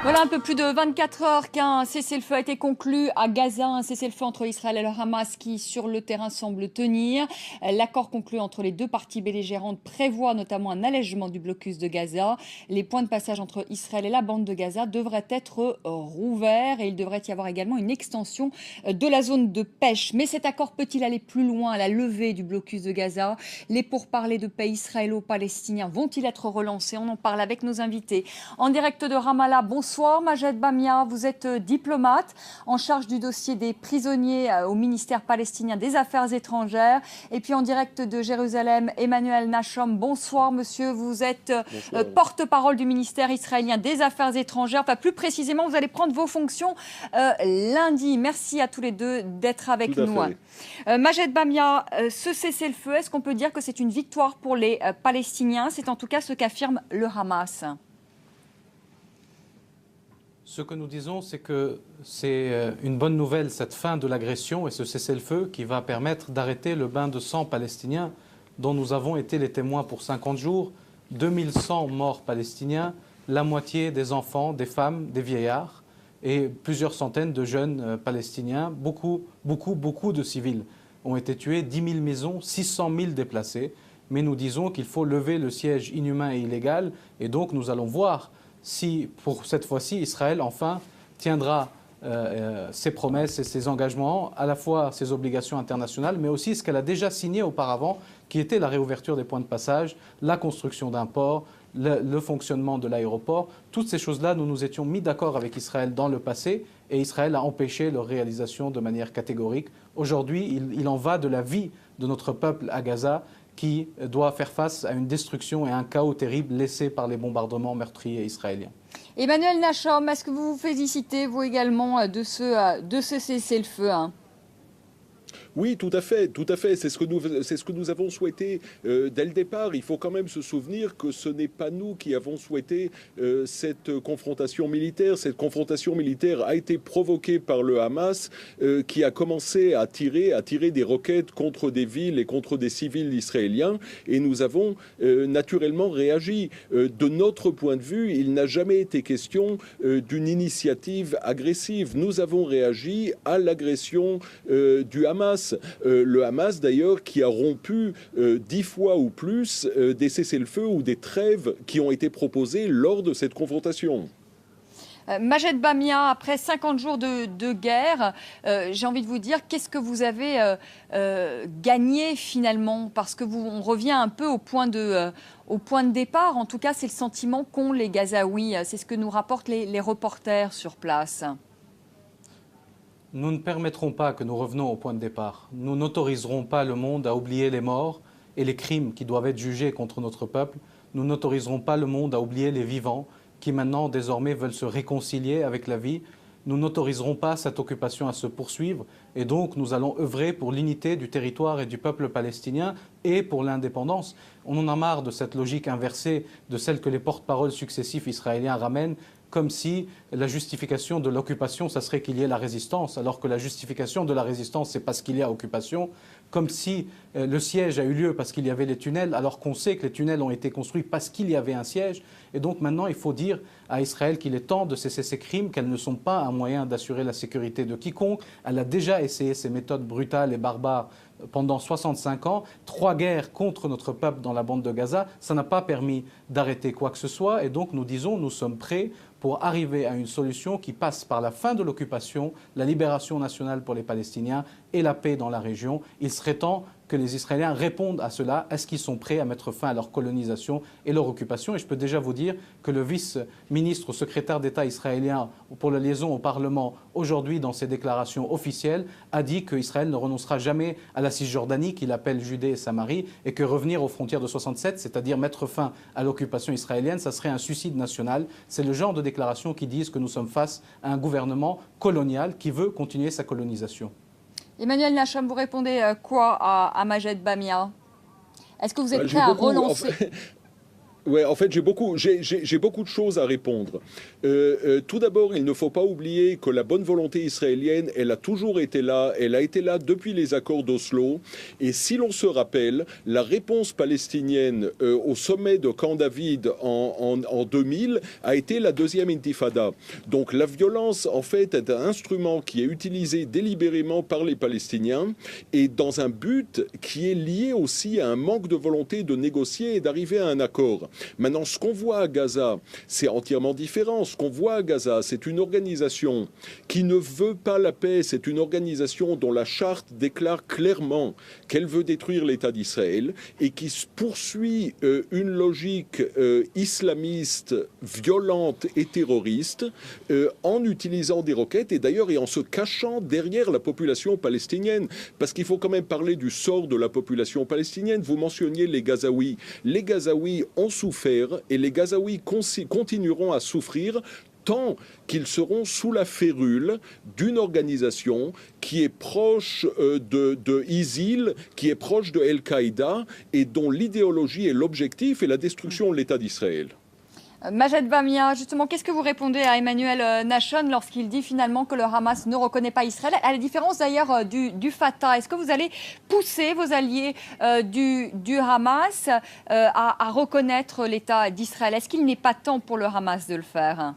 Voilà un peu plus de 24 heures qu'un cessez-le-feu a été conclu à Gaza, un cessez-le-feu entre Israël et le Hamas qui, sur le terrain, semble tenir. L'accord conclu entre les deux parties belligérantes prévoit notamment un allègement du blocus de Gaza. Les points de passage entre Israël et la bande de Gaza devraient être rouverts et il devrait y avoir également une extension de la zone de pêche. Mais cet accord peut-il aller plus loin à la levée du blocus de Gaza? Les pourparlers de paix israélo-palestiniens vont-ils être relancés? On en parle avec nos invités. En direct de Ramallah, bonsoir Majed Bamia, vous êtes diplomate en charge du dossier des prisonniers au ministère palestinien des Affaires étrangères. Et puis en direct de Jérusalem, Emmanuel Nachom, bonsoir monsieur, vous êtes porte-parole du ministère israélien des Affaires étrangères. Enfin, plus précisément, vous allez prendre vos fonctions lundi. Merci à tous les deux d'être avec nous. Majed Bamia, ce cessez-le-feu, est-ce qu'on peut dire que c'est une victoire pour les Palestiniens? C'est en tout cas ce qu'affirme le Hamas. Ce que nous disons, c'est que c'est une bonne nouvelle, cette fin de l'agression et ce cessez-le-feu qui va permettre d'arrêter le bain de sang palestinien dont nous avons été les témoins pour 50 jours. 2100 morts palestiniens, la moitié des enfants, des femmes, des vieillards et plusieurs centaines de jeunes palestiniens. Beaucoup de civils ont été tués, 10 000 maisons, 600 000 déplacés. Mais nous disons qu'il faut lever le siège inhumain et illégal et donc nous allons voir si, pour cette fois-ci, Israël, enfin, tiendra ses promesses et ses engagements, à la fois ses obligations internationales, mais aussi ce qu'elle a déjà signé auparavant, qui était la réouverture des points de passage, la construction d'un port, le fonctionnement de l'aéroport. Toutes ces choses-là, nous nous étions mis d'accord avec Israël dans le passé, et Israël a empêché leur réalisation de manière catégorique. Aujourd'hui, il en va de la vie de notre peuple à Gaza, qui doit faire face à une destruction et un chaos terrible laissé par les bombardements meurtriers israéliens. Emmanuel Nachom, est-ce que vous vous félicitez, vous également, de ce cessez-le-feu Oui, tout à fait. C'est ce que nous avons souhaité dès le départ. Il faut quand même se souvenir que ce n'est pas nous qui avons souhaité cette confrontation militaire. Cette confrontation militaire a été provoquée par le Hamas qui a commencé à tirer des roquettes contre des villes et contre des civils israéliens. Et nous avons naturellement réagi. De notre point de vue, il n'a jamais été question d'une initiative agressive. Nous avons réagi à l'agression du Hamas. Le Hamas, d'ailleurs, qui a rompu 10 fois ou plus des cessez-le-feu ou des trêves qui ont été proposées lors de cette confrontation. Majed Bamia, après 50 jours de guerre, j'ai envie de vous dire, qu'est-ce que vous avez gagné finalement? Parce que on revient un peu au point de départ. En tout cas, c'est le sentiment qu'ont les Gazaouis. C'est ce que nous rapportent les reporters sur place. Nous ne permettrons pas que nous revenions au point de départ. Nous n'autoriserons pas le monde à oublier les morts et les crimes qui doivent être jugés contre notre peuple. Nous n'autoriserons pas le monde à oublier les vivants qui maintenant, désormais, veulent se réconcilier avec la vie. Nous n'autoriserons pas cette occupation à se poursuivre et donc nous allons œuvrer pour l'unité du territoire et du peuple palestinien et pour l'indépendance. On en a marre de cette logique inversée de celle que les porte-paroles successifs israéliens ramènent, comme si la justification de l'occupation, ça serait qu'il y ait la résistance, alors que la justification de la résistance, c'est parce qu'il y a occupation, comme si le siège a eu lieu parce qu'il y avait les tunnels, alors qu'on sait que les tunnels ont été construits parce qu'il y avait un siège. Et donc maintenant, il faut dire à Israël qu'il est temps de cesser ces crimes, qu'elles ne sont pas un moyen d'assurer la sécurité de quiconque. Elle a déjà essayé ces méthodes brutales et barbares pendant 65 ans, 3 guerres contre notre peuple dans la bande de Gaza, ça n'a pas permis d'arrêter quoi que ce soit. Et donc nous disons, nous sommes prêts pour arriver à une solution qui passe par la fin de l'occupation, la libération nationale pour les Palestiniens et la paix dans la région. Il serait temps que les Israéliens répondent à cela. Est-ce qu'ils sont prêts à mettre fin à leur colonisation et leur occupation? Et je peux déjà vous dire que le vice-ministre, secrétaire d'État israélien pour la liaison au Parlement, aujourd'hui dans ses déclarations officielles, a dit qu'Israël ne renoncera jamais à la Cisjordanie, qu'il appelle Judée et Samarie, et que revenir aux frontières de 67, c'est-à-dire mettre fin à l'occupation israélienne, ça serait un suicide national. C'est le genre de déclarations qui disent que nous sommes face à un gouvernement colonial qui veut continuer sa colonisation. Emmanuel Nachom, vous répondez quoi à Majed Bamia? Est-ce que vous êtes prêt à relancer Ouais, en fait, j'ai beaucoup de choses à répondre. Tout d'abord, il ne faut pas oublier que la bonne volonté israélienne, elle a toujours été là. Elle a été là depuis les accords d'Oslo. Et si l'on se rappelle, la réponse palestinienne au sommet de Camp David en 2000 a été la deuxième intifada. Donc la violence, en fait, est un instrument qui est utilisé délibérément par les Palestiniens et dans un but qui est lié aussi à un manque de volonté de négocier et d'arriver à un accord. Maintenant, ce qu'on voit à Gaza, c'est entièrement différent. Ce qu'on voit à Gaza, c'est une organisation qui ne veut pas la paix. C'est une organisation dont la charte déclare clairement qu'elle veut détruire l'État d'Israël et qui poursuit une logique islamiste, violente et terroriste en utilisant des roquettes et d'ailleurs et en se cachant derrière la population palestinienne. Parce qu'il faut quand même parler du sort de la population palestinienne. Vous mentionniez les Gazaouis. Les Gazaouis ont souffert et les Gazaouis continueront à souffrir tant qu'ils seront sous la férule d'une organisation qui est proche de ISIL, qui est proche de Al-Qaïda et dont l'idéologie et l'objectif est la destruction de l'État d'Israël. Majed Bamia, justement, qu'est-ce que vous répondez à Emmanuel Nachon lorsqu'il dit finalement que le Hamas ne reconnaît pas Israël, à la différence d'ailleurs du Fatah? Est-ce que vous allez pousser vos alliés du Hamas à reconnaître l'État d'Israël? Est-ce qu'il n'est pas temps pour le Hamas de le faire?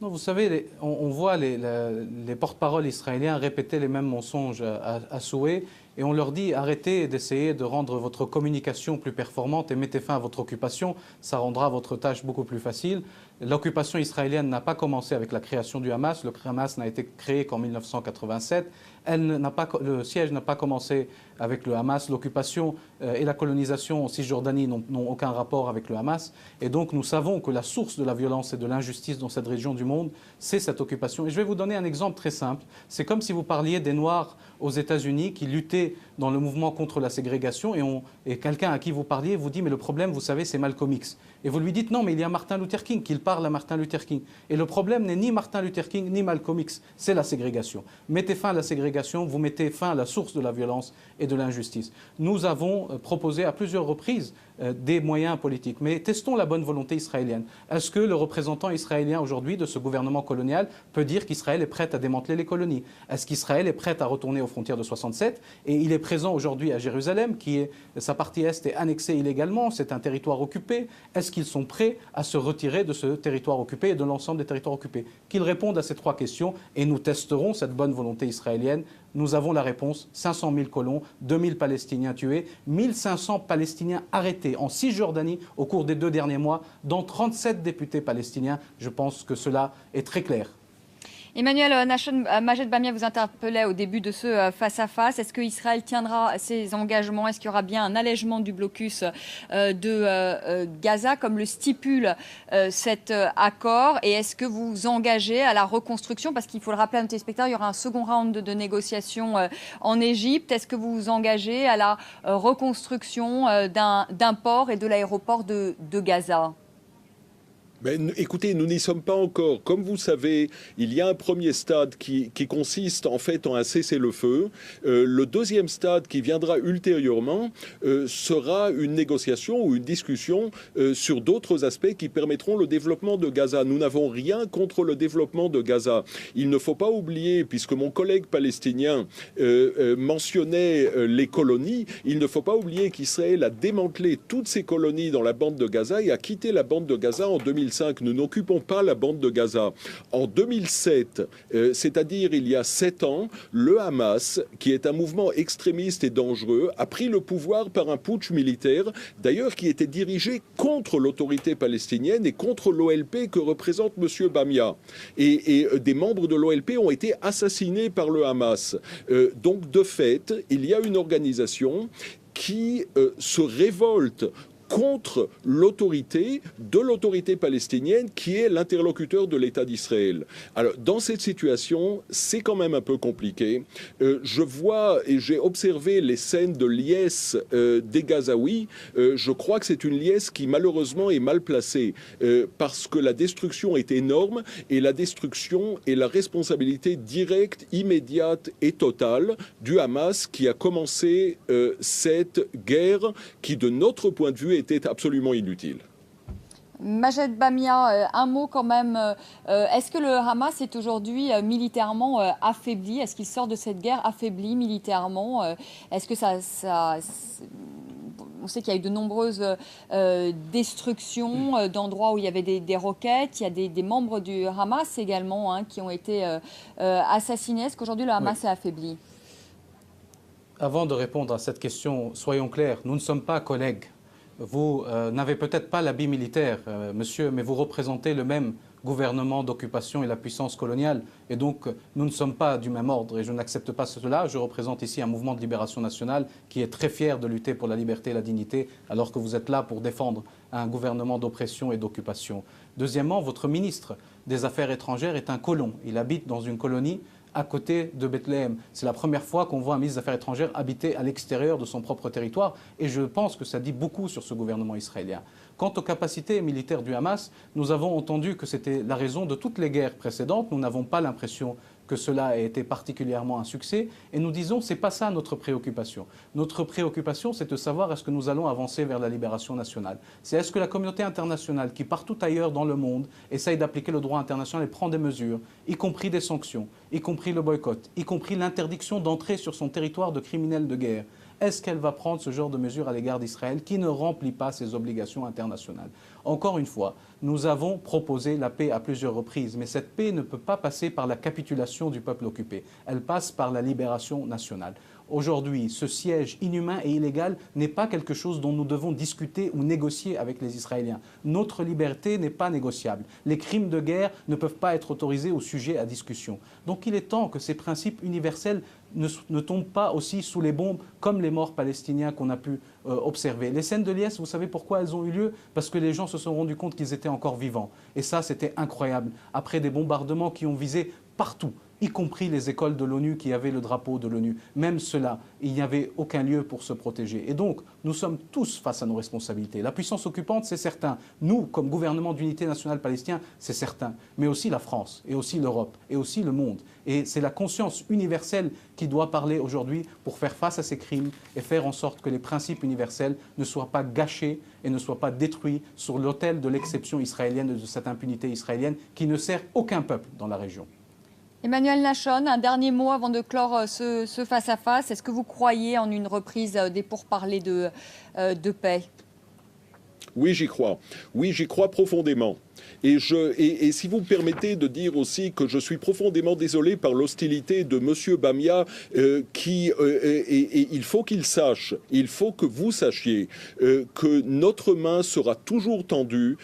Non, vous savez, on voit les porte-paroles israéliens répéter les mêmes mensonges à souhait et on leur dit arrêtez d'essayer de rendre votre communication plus performante et mettez fin à votre occupation, ça rendra votre tâche beaucoup plus facile. L'occupation israélienne n'a pas commencé avec la création du Hamas, le Hamas n'a été créé qu'en 1987. Le siège n'a pas commencé avec le Hamas. L'occupation et la colonisation en Cisjordanie n'ont aucun rapport avec le Hamas. Et donc nous savons que la source de la violence et de l'injustice dans cette région du monde, c'est cette occupation. Et je vais vous donner un exemple très simple. C'est comme si vous parliez des Noirs aux États-Unis qui luttaient dans le mouvement contre la ségrégation et quelqu'un à qui vous parliez vous dit mais le problème, vous savez, c'est Malcolm X. Et vous lui dites non, mais il y a Martin Luther King, qu'il parle à Martin Luther King. Et le problème n'est ni Martin Luther King ni Malcolm X, c'est la ségrégation. Mettez fin à la ségrégation, vous mettez fin à la source de la violence et de l'injustice. Nous avons proposé à plusieurs reprises des moyens politiques, mais testons la bonne volonté israélienne. Est-ce que le représentant israélien aujourd'hui de ce gouvernement colonial peut dire qu'Israël est prêt à démanteler les colonies? Est-ce qu'Israël est prêt à retourner aux frontières de 67? Et il est présent aujourd'hui à Jérusalem, sa partie est annexée illégalement, c'est un territoire occupé. Est-ce qu'ils sont prêts à se retirer de ce territoire occupé et de l'ensemble des territoires occupés? Qu'ils répondent à ces trois questions et nous testerons cette bonne volonté israélienne. Nous avons la réponse, 500 000 colons, 2 000 Palestiniens tués, 1 500 Palestiniens arrêtés en Cisjordanie au cours des 2 derniers mois, dont 37 députés palestiniens. Je pense que cela est très clair. Emmanuel Nachon, Majed Bamia vous interpellait au début de ce face-à-face. Est-ce qu'Israël tiendra ses engagements? Est-ce qu'il y aura bien un allègement du blocus de Gaza, comme le stipule cet accord? Et est-ce que vous vous engagez à la reconstruction? Parce qu'il faut le rappeler à nos téléspectateurs, il y aura un second round de négociations en Égypte. Est-ce que vous vous engagez à la reconstruction d'un port et de l'aéroport de Gaza? Ben, écoutez, nous n'y sommes pas encore. Comme vous savez, il y a un premier stade qui consiste en fait en un cessez-le-feu. Le deuxième stade qui viendra ultérieurement sera une négociation ou une discussion sur d'autres aspects qui permettront le développement de Gaza. Nous n'avons rien contre le développement de Gaza. Il ne faut pas oublier, puisque mon collègue palestinien mentionnait les colonies, il ne faut pas oublier qu'Israël a démantelé toutes ses colonies dans la bande de Gaza et a quitté la bande de Gaza en 2005. Nous n'occupons pas la bande de Gaza. En 2007, c'est-à-dire il y a 7 ans, le Hamas, qui est un mouvement extrémiste et dangereux, a pris le pouvoir par un putsch militaire, d'ailleurs qui était dirigé contre l'autorité palestinienne et contre l'OLP que représente M. Bamia. Et des membres de l'OLP ont été assassinés par le Hamas. Donc de fait, il y a une organisation qui se révolte contre l'autorité palestinienne qui est l'interlocuteur de l'État d'Israël. Alors, dans cette situation, c'est quand même un peu compliqué. Je vois et j'ai observé les scènes de liesse des Gazaouis. Je crois que c'est une liesse qui, malheureusement, est mal placée parce que la destruction est énorme et la destruction est la responsabilité directe, immédiate et totale du Hamas qui a commencé cette guerre qui, de notre point de vue, était absolument inutile. Majed Bamia, un mot quand même. Est-ce que le Hamas est aujourd'hui militairement affaibli? Est-ce qu'il sort de cette guerre affaibli militairement? Est-ce que on sait qu'il y a eu de nombreuses destructions d'endroits où il y avait des roquettes. Il y a des membres du Hamas également qui ont été assassinés. Est-ce qu'aujourd'hui le Hamas est affaibli? Avant de répondre à cette question, soyons clairs, nous ne sommes pas collègues. Vous n'avez peut-être pas l'habit militaire, monsieur, mais vous représentez le même gouvernement d'occupation et la puissance coloniale. Et donc, nous ne sommes pas du même ordre et je n'accepte pas cela. Je représente ici un mouvement de libération nationale qui est très fier de lutter pour la liberté et la dignité, alors que vous êtes là pour défendre un gouvernement d'oppression et d'occupation. Deuxièmement, votre ministre des Affaires étrangères est un colon. Il habite dans une colonie à côté de Bethléem. C'est la première fois qu'on voit un ministre des Affaires étrangères habiter à l'extérieur de son propre territoire et je pense que ça dit beaucoup sur ce gouvernement israélien. Quant aux capacités militaires du Hamas, nous avons entendu que c'était la raison de toutes les guerres précédentes. Nous n'avons pas l'impression que cela ait été particulièrement un succès et nous disons c'est pas ça notre préoccupation. Notre préoccupation c'est de savoir est-ce que nous allons avancer vers la libération nationale. C'est est-ce que la communauté internationale qui partout ailleurs dans le monde essaye d'appliquer le droit international et prend des mesures, y compris des sanctions, y compris le boycott, y compris l'interdiction d'entrer sur son territoire de criminels de guerre. Est-ce qu'elle va prendre ce genre de mesures à l'égard d'Israël qui ne remplit pas ses obligations internationales? Encore une fois, nous avons proposé la paix à plusieurs reprises, mais cette paix ne peut pas passer par la capitulation du peuple occupé. Elle passe par la libération nationale. Aujourd'hui, ce siège inhumain et illégal n'est pas quelque chose dont nous devons discuter ou négocier avec les Israéliens. Notre liberté n'est pas négociable. Les crimes de guerre ne peuvent pas être autorisés ou sujets à discussion. Donc il est temps que ces principes universels ne tombent pas aussi sous les bombes comme les morts palestiniens qu'on a pu observer. Les scènes de liesse, vous savez pourquoi elles ont eu lieu? Parce que les gens se sont rendus compte qu'ils étaient encore vivants. Et ça, c'était incroyable. Après des bombardements qui ont visé partout, y compris les écoles de l'ONU qui avaient le drapeau de l'ONU. Même cela, il n'y avait aucun lieu pour se protéger. Et donc, nous sommes tous face à nos responsabilités. La puissance occupante, c'est certain. Nous, comme gouvernement d'unité nationale palestinien, c'est certain. Mais aussi la France, et aussi l'Europe, et aussi le monde. Et c'est la conscience universelle qui doit parler aujourd'hui pour faire face à ces crimes et faire en sorte que les principes universels ne soient pas gâchés et ne soient pas détruits sur l'autel de l'exception israélienne, de cette impunité israélienne qui ne sert aucun peuple dans la région. Emmanuel Nachon, un dernier mot avant de clore ce face-à-face. Est-ce que vous croyez en une reprise des pourparlers de paix? Oui, j'y crois. Oui, j'y crois profondément. Et si vous me permettez de dire aussi que je suis profondément désolé par l'hostilité de M. Bamia, et il faut qu'il sache, il faut que vous sachiez que notre main sera toujours tendue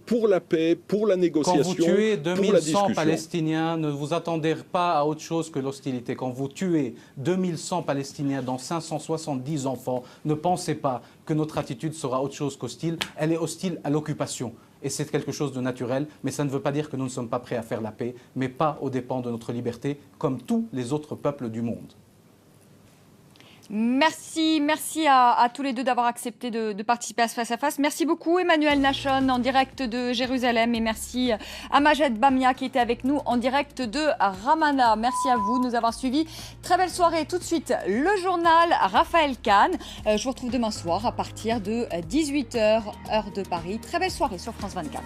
pour la paix, pour la négociation, pour la discussion. Quand vous tuez 2100 Palestiniens, ne vous attendez pas à autre chose que l'hostilité. Quand vous tuez 2100 Palestiniens, dont 570 enfants, ne pensez pas que notre attitude sera autre chose qu'hostile. Elle est hostile à l'occupation. Et c'est quelque chose de naturel, mais ça ne veut pas dire que nous ne sommes pas prêts à faire la paix, mais pas aux dépens de notre liberté, comme tous les autres peuples du monde. Merci à tous les deux d'avoir accepté de participer à ce face-à-face. Merci beaucoup Emmanuel Nachon en direct de Jérusalem et merci à Majed Bamia qui était avec nous en direct de Ramallah. Merci à vous de nous avoir suivis. Très belle soirée. Tout de suite, le journal Raphaël Kahn. Je vous retrouve demain soir à partir de 18h, heure de Paris. Très belle soirée sur France 24.